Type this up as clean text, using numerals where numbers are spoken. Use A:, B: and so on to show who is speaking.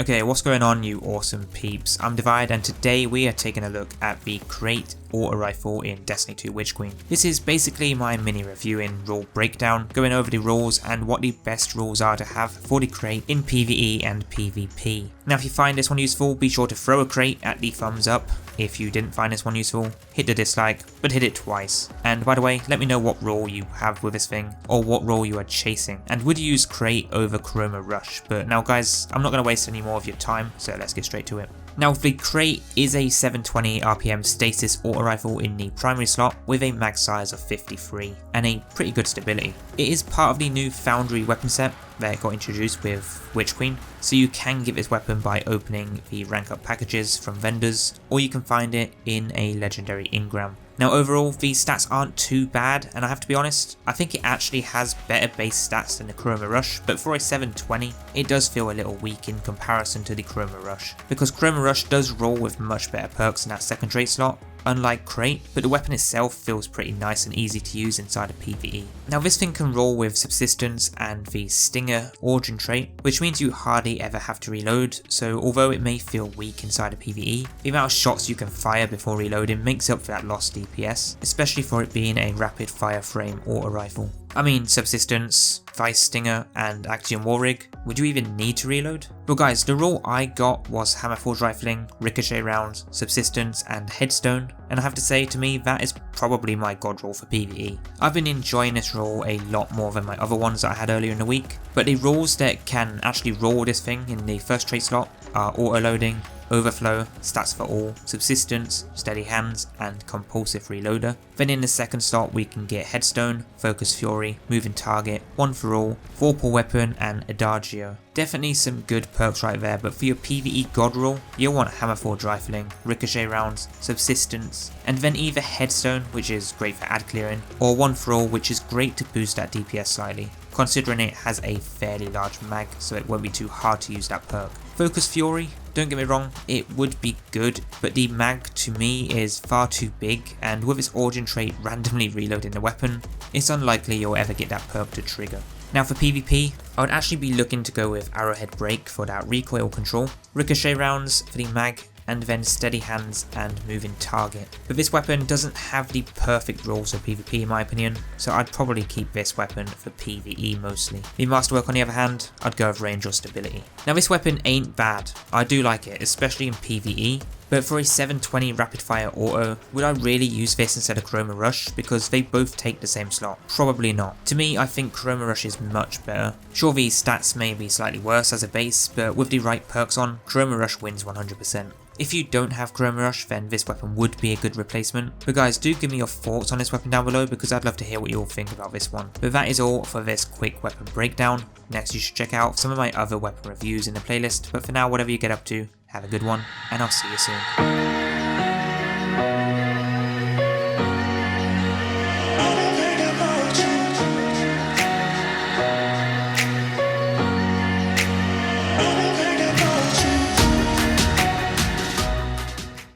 A: Okay, what's going on, you awesome peeps? I'm Divide, and today we are taking a look at the Krait Auto Rifle in Destiny 2 Witch Queen. This is basically my mini review in rule breakdown, going over the rules and what the best rules are to have for the Krait in PVE and PVP. Now if you find this one useful, be sure to throw a Krait at the thumbs up. If you didn't find this one useful, hit the dislike, but hit it twice. And by the way, let me know what role you have with this thing, or what role you are chasing, and would you use Krait over Chroma Rush? But now guys, I'm not going to waste any more of your time, so let's get straight to it. Now the Krait is a 720 RPM stasis auto rifle in the primary slot with a mag size of 53 and a pretty good stability. It is part of the new Foundry weapon set that got introduced with Witch Queen, so you can get this weapon by opening the rank up packages from vendors, or you can find it in a legendary engram. Now overall, these stats aren't too bad, and I have to be honest, I think it actually has better base stats than the Chroma Rush, but for a 720, it does feel a little weak in comparison to the Chroma Rush, because Chroma Rush does roll with much better perks in that second trait slot, unlike Krait, but the weapon itself feels pretty nice and easy to use inside of PvE. Now this thing can roll with Subsistence and the Stinger Origin trait, which means you hardly ever have to reload, so although it may feel weak inside of PvE, the amount of shots you can fire before reloading makes up for that lost DPS, especially for it being a rapid fire frame auto rifle. I mean, Subsistence, Vice Stinger, and Axiom War Rig, would you even need to reload? Well guys, the role I got was Hammerforge Rifling, Ricochet Rounds, Subsistence, and Headstone, and I have to say, to me, that is probably my god roll for PvE. I've been enjoying this role a lot more than my other ones that I had earlier in the week, but the roles that can actually roll this thing in the first trait slot are Auto Loading, Overflow, Stats for All, Subsistence, Steady Hands, and Compulsive Reloader. Then in the second slot we can get Headstone, Focus Fury, Moving Target, One for All, 4-pull Weapon, and Adagio. Definitely some good perks right there, but for your PvE god roll, you'll want Hammerforge Rifling, Ricochet Rounds, Subsistence, and then either Headstone, which is great for ad clearing, or One for All, which is great to boost that DPS slightly, considering it has a fairly large mag, so it won't be too hard to use that perk. Focus Fury, don't get me wrong, it would be good, but the mag to me is far too big, and with its origin trait randomly reloading the weapon, it's unlikely you'll ever get that perk to trigger. Now for PvP, I would actually be looking to go with Arrowhead Break for that recoil control, Ricochet Rounds for the mag, and then Steady Hands and Moving Target. But this weapon doesn't have the perfect rolls for PvP in my opinion, so I'd probably keep this weapon for PvE mostly. The Masterwork on the other hand, I'd go with Range or Stability. Now this weapon ain't bad, I do like it, especially in PvE, but for a 720 rapid fire auto, would I really use this instead of Chroma Rush because they both take the same slot? Probably not. To me, I think Chroma Rush is much better. Sure, the stats may be slightly worse as a base, but with the right perks on, Chroma Rush wins 100%. If you don't have Chroma Rush, then this weapon would be a good replacement. But guys, do give me your thoughts on this weapon down below because I'd love to hear what you all think about this one. But that is all for this quick weapon breakdown. Next you should check out some of my other weapon reviews in the playlist, but for now, whatever you get up to, have a good one, and I'll see you soon.